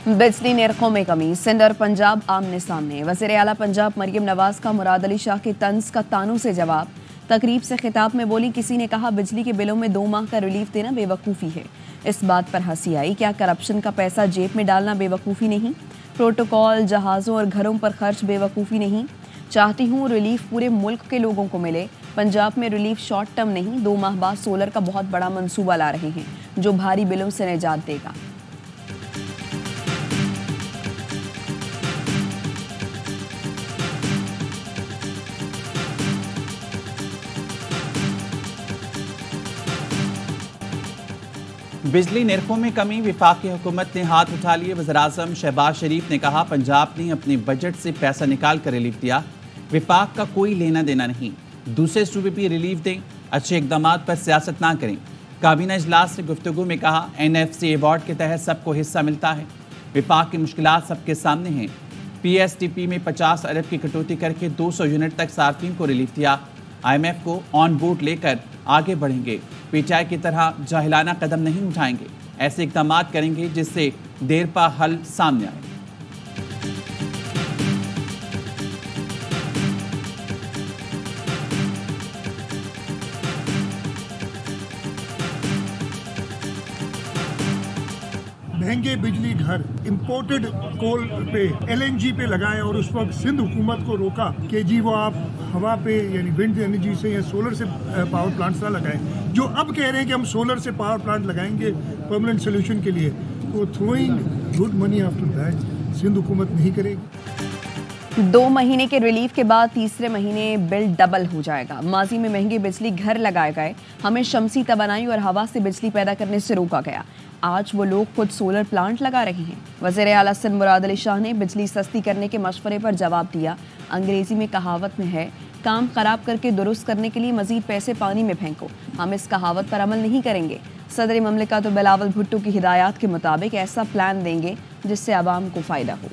बिजली निर्खों में कमी, सिंध और पंजाब आमने सामने। वज़ीर आला पंजाब मरियम नवाज का मुराद अली शाह के तंज का तानों से जवाब। तकरीब से खिताब में बोली, किसी ने कहा बिजली के बिलों में 2 माह का रिलीफ देना बेवकूफ़ी है। इस बात पर हंसी आई, क्या करप्शन का पैसा जेब में डालना बेवकूफ़ी नहीं? प्रोटोकॉल, जहाज़ों और घरों पर खर्च बेवकूफ़ी नहीं? चाहती हूँ रिलीफ पूरे मुल्क के लोगों को मिले। पंजाब में रिलीफ शॉर्ट टर्म नहीं, 2 माह बाद सोलर का बहुत बड़ा मंसूबा ला रहे हैं जो भारी बिलों से निजात देगा। बिजली निर्खों में कमी, विफाकी हुकूमत ने हाथ उठा लिए। वज़ीर-ए-आज़म शहबाज शरीफ ने कहा, पंजाब ने अपने बजट से पैसा निकाल कर रिलीफ दिया, विफाक का कोई लेना देना नहीं। दूसरे सूबे भी रिलीफ दें, अच्छे इकदाम पर सियासत ना करें। काबीना इजलास से गुफ्तगू में कहा, NFC अवार्ड के तहत सबको हिस्सा मिलता है। विफाक की मुश्किलात सबके सामने हैं। PSTP में 50 अरब की कटौती करके 200 यूनिट तक सार्फिन को रिलीफ दिया। IMF को ऑन बोर्ड लेकर आगे बढ़ेंगे। PTI की तरह जाहिलाना कदम नहीं उठाएंगे, ऐसे इकदाम करेंगे जिससे देर पा हल सामने आए। महंगे बिजली घर इंपोर्टेड कोल पे LNG पे लगाए और उस वक्त सिंध हुकूमत को रोका कि जी वो आप हवा पे यानी विंड एनर्जी से या सोलर से पावर प्लांट्स ना लगाएं। जो अब कह रहे हैं कि हम सोलर से पावर प्लांट लगाएंगे परमानेंट सोल्यूशन के लिए, तो throwing good money after that Sindh हुकूमत नहीं करेगी। 2 महीने के रिलीफ के बाद तीसरे महीने बिल डबल हो जाएगा। माजी में महंगे बिजली घर लगाए गए, हमें शमसी तवानाई और हवा से बिजली पैदा करने से रोका गया। आज वो लोग खुद सोलर प्लांट लगा रहे हैं। वज़ीर आला सिंध मुराद अली शाह ने बिजली सस्ती करने के मशवरे पर जवाब दिया। अंग्रेजी में कहावत में है, काम खराब करके दुरुस्त करने के लिए मजीद पैसे पानी में फेंको। हम इस कहावत पर अमल नहीं करेंगे। सदर ममलिकत बिलावल भुट्टो की हिदायत के मुताबिक ऐसा प्लान देंगे जिससे आवाम को फ़ायदा हो।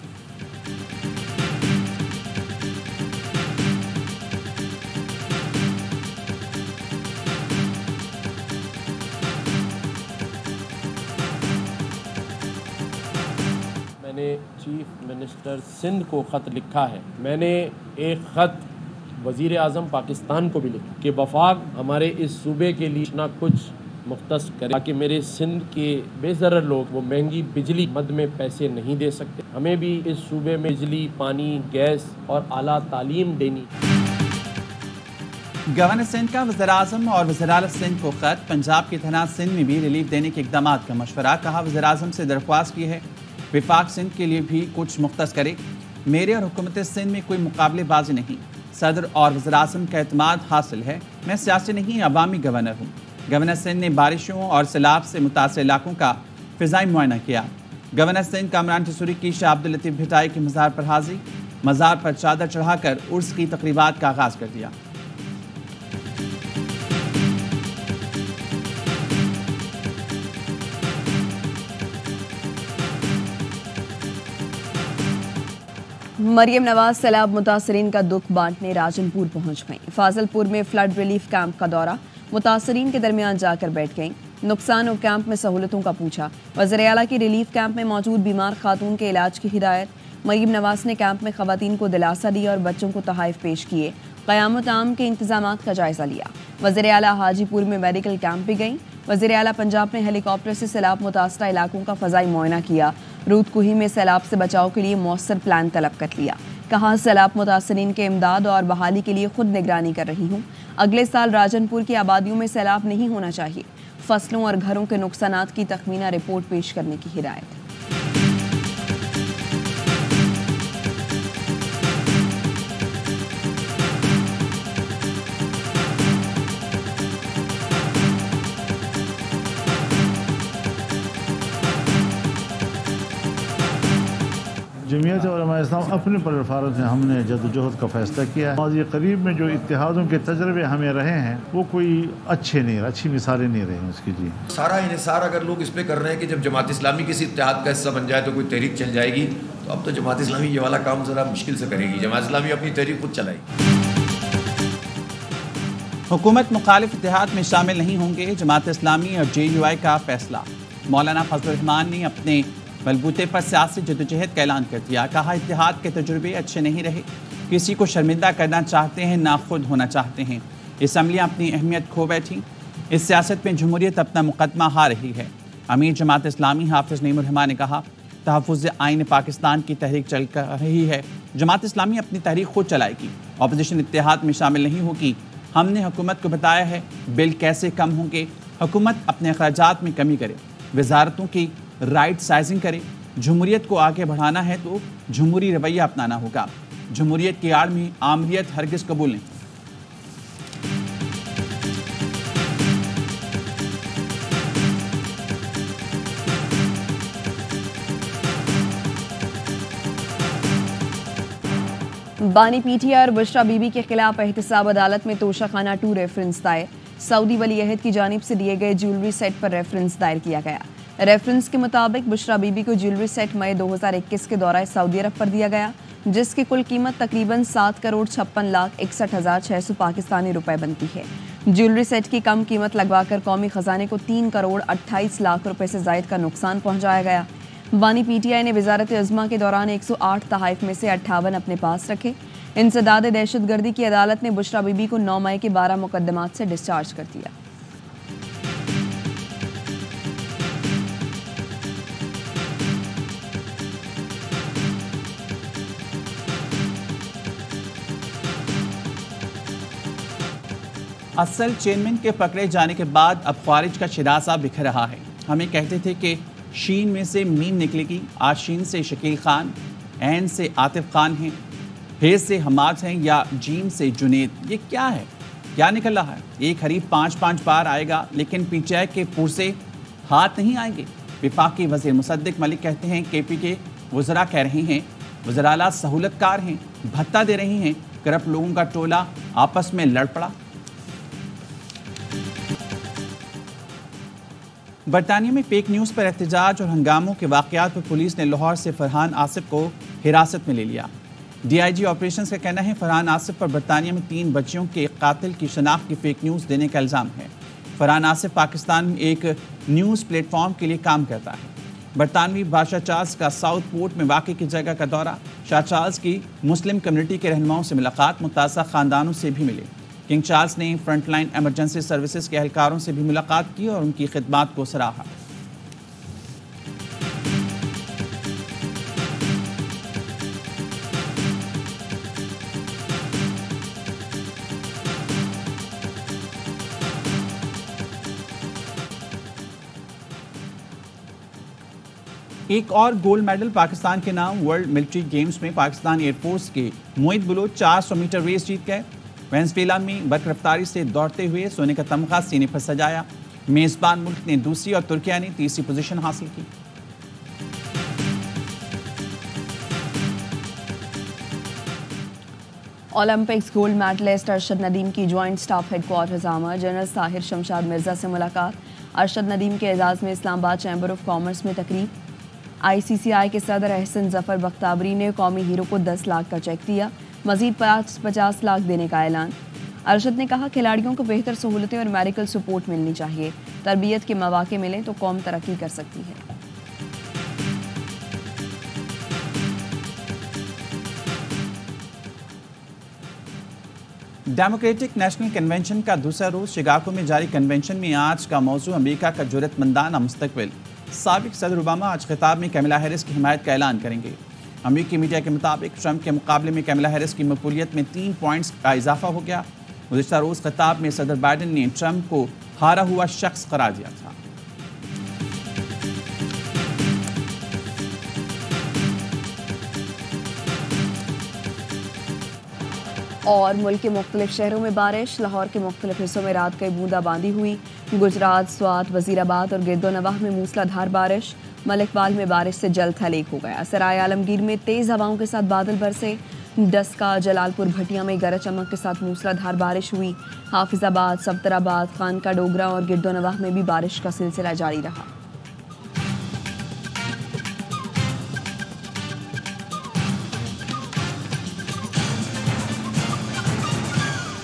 मैंने चीफ मिनिस्टर सिंध को ख़त लिखा है। मैंने एक ख़त वज़ीर आज़म पाकिस्तान को भी लिखा कि वफाक हमारे इस सूबे के लिए ना कुछ मुख्तस करे ताकि मेरे सिंध के बेज़रर लोग वो महंगी बिजली मद में पैसे नहीं दे सकते। हमें भी इस सूबे में बिजली, पानी, गैस और आला तालीम देनी। गवर्नर सिंध का वज़ीर-ए-आज़म और वज़ीर-ए-आला सिंध को खत। पंजाब की तरह सिंध में भी रिलीफ देने के इक़दाम का मशवरा। कहा, वज़ीर-ए-आज़म से दरख्वास्त की है विफाक सिंध के लिए भी कुछ मुख्तस करे। मेरे और हुकूमत सिंध में कोई मुकाबलेबाजी नहीं। सदर और वज़ीर-ए-आज़म का एतमाद हासिल है। मैं सियासी नहीं, अवामी गवर्नर हूँ। गवर्नर सिंध ने बारिशों और सैलाब से मुतासर इलाकों का फ़िज़ाई मुआयना किया। गवर्नर सिंध कामरान ठसूरी की शाह अब्दुल लतीफ़ भिटाई के मज़ार पर हाज़िरी, मज़ार पर चादर चढ़ाकर उर्स की तक़रीबात का आगाज़ कर दिया। मरियम नवाज सैलाब मुतासरीन का दुख बांटने राजनपुर पहुंच गईं। फाजलपुर में फ्लड रिलीफ कैंप का दौरा, मुतासरीन के दरमियान जाकर बैठ गईं। नुकसान और कैंप में सहूलतों का पूछा। वज़ीर आला की रिलीफ कैंप में मौजूद बीमार खातून के इलाज की हिदायत। मरियम नवाज ने कैंप में खवातीन को दिलासा दिया और बच्चों को तोहफ़े पेश किए। क़यामत आम के इंतजामात का जायजा लिया। वज़ीर आला हाजीपुर में मेडिकल कैंप भी गईं। वज़ीर आला पंजाब ने हेलीकॉप्टर से सैलाब मुतासरा इलाकों का फ़ज़ाई मुआयना किया। रूदकुही में सैलाब से बचाव के लिए मौसर प्लान तलब कर लिया। कहा, सैलाब मुतासरीन के इमदाद और बहाली के लिए खुद निगरानी कर रही हूँ। अगले साल राजनपुर की आबादियों में सैलाब नहीं होना चाहिए। फसलों और घरों के नुकसानात की तखमीना रिपोर्ट पेश करने की हिदायत। जमीयत उलमा इस्लाम अपने प्लेटफार्म से हमने जदोजहद का फैसला किया है। और ये करीब में जो इत्तेहादों के तजर्बे हमें रहे हैं वो कोई अच्छे नहीं, अच्छी मिसालें नहीं रही उसकी। जी, सारा इन्हिसार अगर लोग इस पे कर रहे हैं कि जब जमात इस्लामी किसी इत्तेहाद का हिस्सा बन जाए तो कोई तहरीक चल जाएगी, तो अब तो जमात इस्लामी ये वाला काम ज़रा मुश्किल से करेगी। जमात इस्लामी अपनी तहरीक खुद चलाएगी। हुकूमत मुखालिफ इत्तेहाद में शामिल नहीं होंगे, जमात इस्लामी और JUI का फैसला। मौलाना फजल रहमान ने अपने बलबूते पर सियासी जदोजहद का ऐलान कर दिया। कहा इत्तेहाद के तजुर्बे अच्छे नहीं रहे, किसी को शर्मिंदा करना चाहते हैं ना खुद होना चाहते हैं। असम्बलियाँ अपनी अहमियत खो बैठी, इस सियासत में जमहूरियत अपना मुकदमा हार रही है। अमीर जमात इस्लामी हाफिज नईमुर ने कहा तहफ़्फ़ुज़ आइन पाकिस्तान की तहरीक चल रही है, जमात इस्लामी अपनी तहरीक खुद चलाएगी, अपोजिशन इत्तेहाद में शामिल नहीं होगी। हमने हुकूमत को बताया है बिल कैसे कम होंगे, हुकूमत अपने अखराजात में कमी करे, वजारतों की राइट साइजिंग करे। जमहूरियत को आगे बढ़ाना है तो जमहूरी रवैया अपनाना होगा। जमहूरियत की आड़ में आमरीत हरगिज़ कबूल नहीं। बानी पीटीआई और बुशरा बीबी के खिलाफ एहतसाब अदालत में तोशाखाना 2 रेफरेंस दायर। सऊदी वली अहद की जानिब से दिए गए ज्वेलरी सेट पर रेफरेंस दायर किया गया। रेफरेंस के मुताबिक बुशरा बीबी को ज्वेलरी सेट मई 2021 के दौरान सऊदी अरब पर दिया गया, जिसकी कुल कीमत तकरीबन 7,56,61,600 पाकिस्तानी रुपए बनती है। ज्वेलरी सेट की कम कीमत लगवाकर कौमी खजाने को 3,28,00,000 रुपए से जायद का नुकसान पहुंचाया गया। बानी पीटीआई ने वजारत अज़्मा के दौरान 108 तहाइफ में से 58 अपने पास रखे। इंसदाद दहशतगर्दी की अदालत ने बुशरा बीबी को 9 मई के 12 मुकदमात से डिस्चार्ज कर दिया। असल चेयरमैन के पकड़े जाने के बाद अब ख्वारिज का शिरासा बिखर रहा है। हमें कहते थे कि शीन में से मीम निकलेगी, आज शीन से शकील खान, ऐन से आतिफ खान हैं, हे से हमाद हैं या जीम से जुनेद। ये क्या है, क्या निकल रहा है? एक हरीफ 5-5 बार आएगा लेकिन पीटीआई के पुरसे हाथ नहीं आएंगे। विफाकी वज़ीर मुसद्दिक मलिक कहते हैं केपी के वज़रा कह रहे हैं वज़राला सहूलतकार हैं, भत्ता दे रही हैं, करप्ट लोगों का टोला आपस में लड़ पड़ा। बरतानिया में फेक न्यूज़ पर एहतजाज और हंगामों के वाक़यात पर पुलिस ने लाहौर से फरहान आसिफ को हिरासत में ले लिया। डीआईजी ऑपरेशंस का कहना है फरहान आसिफ पर बरतानिया में 3 बच्चियों के कातिल की शनाख्त की फेक न्यूज़ देने का इल्ज़ाम है। फरहान आसिफ पाकिस्तान में एक न्यूज़ प्लेटफॉर्म के लिए काम करता है। बरतानवी बादशाह चार्ल्स का साउथ पोर्ट में वाक़ई की जगह का दौरा, शाह चार्ल्स की मुस्लिम कम्युनिटी के रहनुमाओं से मुलाकात, मुतासा ख़ानदानों से भी मिले। किंग चार्ल्स ने फ्रंटलाइन एमरजेंसी सर्विसेज के एहलकारों से भी मुलाकात की और उनकी खिदमात को सराहा। एक और गोल्ड मेडल पाकिस्तान के नाम वर्ल्ड मिलिट्री गेम्स में पाकिस्तान एयरफोर्स के मोहित बुलोच 400 मीटर रेस जीत गए। वेनेजुएला में बरकरफ्तारी से दौड़ते हुए सोने का तमगा सीने पर सजाया। मेज़बान मुल्क ने दूसरी और तुर्किया ने तीसरी पोजीशन हासिल की। Olympics gold medalist Arshad Nadeem की जॉइंट स्टाफ हेडक्वार्टर्स आमद जनरल ताहिर शमशाद मिर्जा से मुलाकात। अरशद नदीम के एजाज़ में इस्लामाबाद चैम्बर ऑफ कॉमर्स में तकरीब। ICCI के सदर अहसन जफर बख्ताबरी ने कौमी हीरो को 10 लाख का चेक दिया, मजीद 50 लाख देने का ऐलान। अरशद ने कहा खिलाड़ियों को बेहतर सहूलतें और मेडिकल सपोर्ट मिलनी चाहिए, तरबियत के मौके मिलें तो कौम तरक्की कर सकती है। डेमोक्रेटिक नेशनल कन्वेंशन का दूसरा रोज शिकागो में जारी कन्वेंशन में आज का मौजू अमेरिका का जुर्रतमंदाना मुस्तकबिल। साबिक सदर ओबामा आज खिताब में कैमला हैरिस की हिमायत का ऐलान करेंगे। अमेरिकी मीडिया के मुताबिक ट्रंप के मुकाबले में कैमला हैरिस की मकबूलियत में 3 पॉइंट्स का इजाफा हो गया। गुज़िश्ता रोज़ खिताब में सदर बाइडन ने ट्रंप को हारा हुआ शख्स करार दिया था। और मुल्क के मुख्तलिफ शहरों में बारिश, लाहौर के मुख्तलिफ हिस्सों में रात गई बूंदाबांदी हुई। गुजरात, स्वात, वजीराबाद और गिरदोनवाह में मूसलाधार बारिश। मलिकपाल में बारिश से जल थल एक हो गया। सराय आलमगीर में तेज़ हवाओं के साथ बादल बरसे। डस्का, जलालपुर, भटिया में गरज चमक के साथ मूसलाधार बारिश हुई। हाफिजाबाद, सफ्तराबाद, खानका डोगरा और गिरदोनवाह में भी बारिश का सिलसिला जारी रहा।